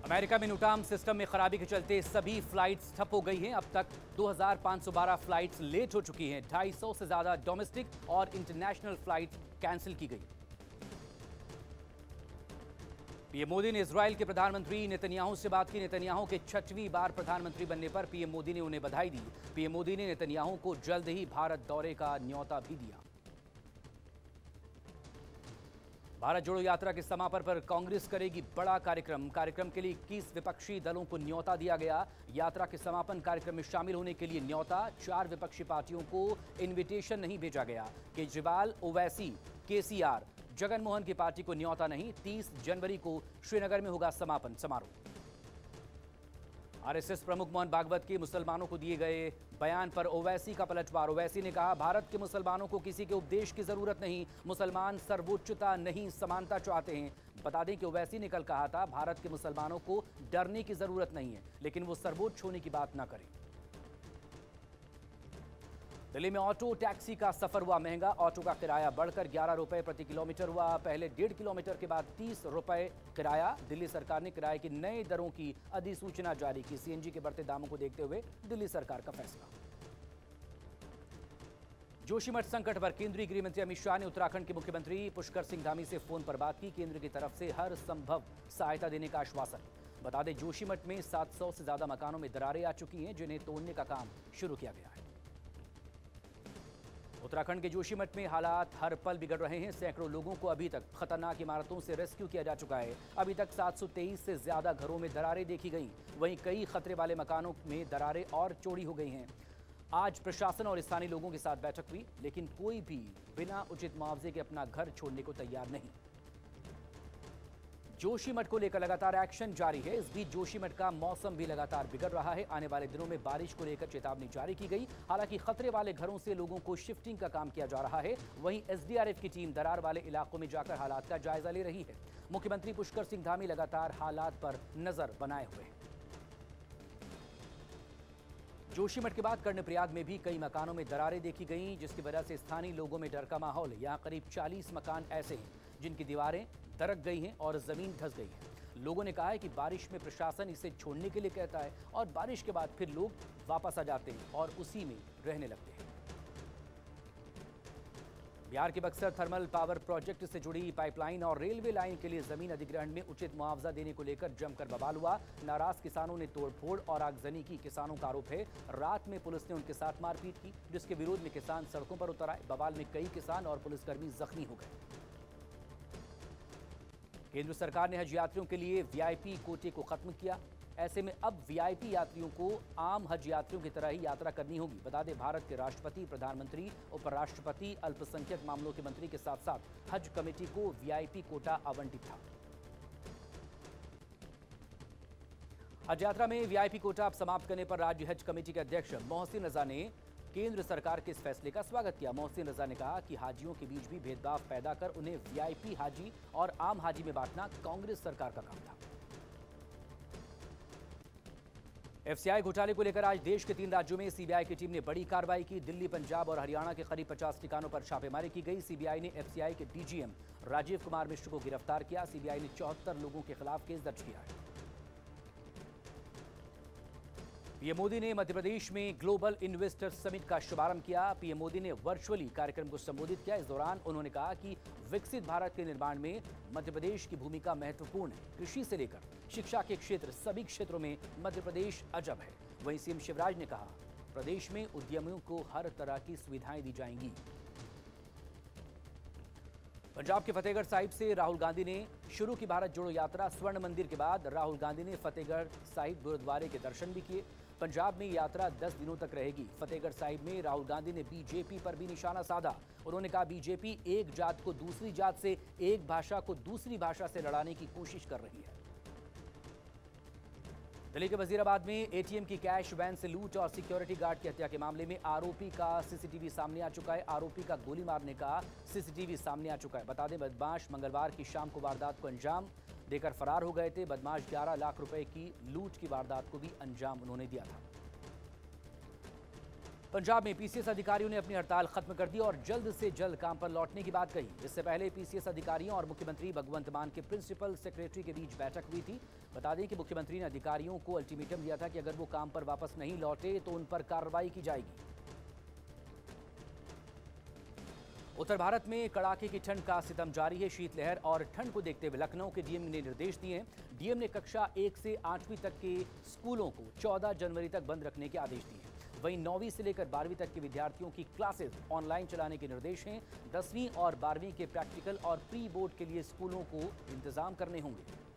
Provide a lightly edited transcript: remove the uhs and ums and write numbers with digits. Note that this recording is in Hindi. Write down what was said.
अमेरिका में न्यूटाम सिस्टम में खराबी के चलते सभी फ्लाइट्स ठप हो गई हैं। अब तक 2512 फ्लाइट्स लेट हो चुकी हैं। 250 से ज्यादा डोमेस्टिक और इंटरनेशनल फ्लाइट कैंसिल की गई। पीएम मोदी ने इजराइल के प्रधानमंत्री नेतन्याहू से बात की। नेतन्याहू के 6वीं बार प्रधानमंत्री बनने पर पीएम मोदी ने उन्हें बधाई दी। पीएम मोदी ने नेतन्याहू को जल्द ही भारत दौरे का न्योता भी दिया। भारत जोड़ो यात्रा के समापन पर कांग्रेस करेगी बड़ा कार्यक्रम। कार्यक्रम के लिए 21 विपक्षी दलों को न्योता दिया गया। यात्रा के समापन कार्यक्रम में शामिल होने के लिए न्योता 4 विपक्षी पार्टियों को इनविटेशन नहीं भेजा गया। केजरीवाल, ओवैसी, केसीआर, जगन मोहन की पार्टी को न्योता नहीं। 30 जनवरी को श्रीनगर में होगा समापन समारोह। आरएसएस प्रमुख मोहन भागवत के मुसलमानों को दिए गए बयान पर ओवैसी का पलटवार। ओवैसी ने कहा, भारत के मुसलमानों को किसी के उपदेश की जरूरत नहीं। मुसलमान सर्वोच्चता नहीं, समानता चाहते हैं। बता दें कि ओवैसी ने कल कहा था, भारत के मुसलमानों को डरने की जरूरत नहीं है, लेकिन वो सर्वोच्च होने की बात ना करें। दिल्ली में ऑटो टैक्सी का सफर हुआ महंगा। ऑटो का किराया बढ़कर 11 रुपए प्रति किलोमीटर हुआ। पहले 1.5 किलोमीटर के बाद 30 रुपए किराया। दिल्ली सरकार ने किराए की नए दरों की अधिसूचना जारी की। सीएनजी के बढ़ते दामों को देखते हुए दिल्ली सरकार का फैसला। जोशीमठ संकट पर केंद्रीय गृह मंत्री अमित शाह ने उत्तराखंड के मुख्यमंत्री पुष्कर सिंह धामी से फोन पर बात की। केंद्र की तरफ से हर संभव सहायता देने का आश्वासन। बता दें, जोशीमठ में 700 से ज्यादा मकानों में दरारें आ चुकी हैं, जिन्हें तोड़ने का काम शुरू किया गया है। उत्तराखंड के जोशीमठ में हालात हर पल बिगड़ रहे हैं। सैकड़ों लोगों को अभी तक खतरनाक इमारतों से रेस्क्यू किया जा चुका है। अभी तक 723 से ज्यादा घरों में दरारें देखी गई। वहीं कई खतरे वाले मकानों में दरारें और चौड़ी हो गई हैं। आज प्रशासन और स्थानीय लोगों के साथ बैठक हुई, लेकिन कोई भी बिना उचित मुआवजे के अपना घर छोड़ने को तैयार नहीं। जोशीमठ को लेकर लगातार एक्शन जारी है। इस बीच जोशीमठ का मौसम भी लगातार बिगड़ रहा है। आने वाले दिनों में बारिश को लेकर चेतावनी जारी की गई। हालांकि खतरे वाले घरों से लोगों को शिफ्टिंग का काम किया जा रहा है। वहीं एसडीआरएफ की टीम दरार वाले इलाकों में जाकर हालात का जायजा ले रही है। मुख्यमंत्री पुष्कर सिंह धामी लगातार हालात पर नजर बनाए हुए हैं। जोशीमठ के बाद कर्णप्रयाग में भी कई मकानों में दरारें देखी गई, जिसकी वजह से स्थानीय लोगों में डर का माहौल है। यहाँ करीब 40 मकान ऐसे हैं जिनकी दीवारें दरक गई हैं और जमीन धंस गई है। लोगों ने कहा है कि बारिश में प्रशासन इसे छोड़ने के लिए कहता है और बारिश के बाद फिर लोग वापस आ जाते हैं और उसी में रहने लगते हैं। बिहार के बक्सर थर्मल पावर प्रोजेक्ट से जुड़ी पाइपलाइन और रेलवे लाइन के लिए जमीन अधिग्रहण में उचित मुआवजा देने को लेकर जमकर बवाल हुआ। नाराज किसानों ने तोड़फोड़ और आगजनी की। किसानों का आरोप है, रात में पुलिस ने उनके साथ मारपीट की, जिसके विरोध में किसान सड़कों पर उतर आए। बवाल में कई किसान और पुलिसकर्मी जख्मी हो गए। केंद्र सरकार ने हज यात्रियों के लिए वीआईपी कोटे को खत्म किया। ऐसे में अब वीआईपी यात्रियों को आम हज यात्रियों की तरह ही यात्रा करनी होगी। बता दें, भारत के राष्ट्रपति, प्रधानमंत्री, उपराष्ट्रपति, अल्पसंख्यक मामलों के मंत्री के साथ साथ हज कमेटी को वीआईपी कोटा आवंटित था। हज यात्रा में वीआईपी कोटा अब समाप्त करने पर राज्य हज कमेटी के अध्यक्ष मोहसिन रजा ने केंद्र सरकार के इस फैसले का स्वागत किया। मोहसिन रजा ने कहा कि हाजियों के बीच भी भेदभाव पैदा कर उन्हें वीआईपी हाजी और आम हाजी में बांटना कांग्रेस सरकार का काम था। एफसीआई घोटाले को लेकर आज देश के 3 राज्यों में सीबीआई की टीम ने बड़ी कार्रवाई की। दिल्ली, पंजाब और हरियाणा के करीब 50 ठिकानों पर छापेमारी की गई। सीबीआई ने एफसीआई के डीजीएम राजीव कुमार मिश्र को गिरफ्तार किया। सीबीआई ने 74 लोगों के खिलाफ केस दर्ज किया है। पीएम मोदी ने मध्य प्रदेश में ग्लोबल इन्वेस्टर समिट का शुभारंभ किया। पीएम मोदी ने वर्चुअली कार्यक्रम को संबोधित किया। इस दौरान उन्होंने कहा कि विकसित भारत के निर्माण में मध्य प्रदेश की भूमिका महत्वपूर्ण है। कृषि से लेकर शिक्षा के क्षेत्र, सभी क्षेत्रों में मध्य प्रदेश अजब है। वहीं सीएम शिवराज ने कहा, प्रदेश में उद्यमियों को हर तरह की सुविधाएं दी जाएंगी। पंजाब के फतेहगढ़ साहिब से राहुल गांधी ने शुरू की भारत जोड़ो यात्रा। स्वर्ण मंदिर के बाद राहुल गांधी ने फतेहगढ़ साहिब गुरुद्वारे के दर्शन भी किए। पंजाब में यात्रा 10 दिनों तक रहेगी। फतेहगढ़ साहिब में राहुल गांधी ने बीजेपी पर भी निशाना साधा। उन्होंने कहा, बीजेपी एक जात को दूसरी जात से, एक भाषा को दूसरी भाषा से लड़ाने की कोशिश कर रही है। दिल्ली के वजीराबाद में एटीएम की कैश वैन से लूट और सिक्योरिटी गार्ड की हत्या के मामले में आरोपी का सीसीटीवी सामने आ चुका है। आरोपी का गोली मारने का सीसीटीवी सामने आ चुका है। बता दें, बदमाश मंगलवार की शाम को वारदात को अंजाम देकर फरार हो गए थे। बदमाश 11 लाख रुपए की लूट की वारदात को भी अंजाम उन्होंने दिया था। पंजाब में पीसीएस अधिकारियों ने अपनी हड़ताल खत्म कर दी और जल्द से जल्द काम पर लौटने की बात कही। इससे पहले पीसीएस अधिकारियों और मुख्यमंत्री भगवंत मान के प्रिंसिपल सेक्रेटरी के बीच बैठक हुई थी। बता दें कि मुख्यमंत्री ने अधिकारियों को अल्टीमेटम दिया था कि अगर वो काम पर वापस नहीं लौटे तो उन पर कार्रवाई की जाएगी। उत्तर भारत में कड़ाके की ठंड का सितम जारी है। शीतलहर और ठंड को देखते हुए लखनऊ के डीएम ने निर्देश दिए हैं। डीएम ने कक्षा 1 से 8वीं तक के स्कूलों को 14 जनवरी तक बंद रखने के आदेश दिए हैं। वहीं 9वीं से लेकर 12वीं तक के विद्यार्थियों की क्लासेस ऑनलाइन चलाने के निर्देश हैं। 10वीं और 12वीं के प्रैक्टिकल और प्री बोर्ड के लिए स्कूलों को इंतजाम करने होंगे।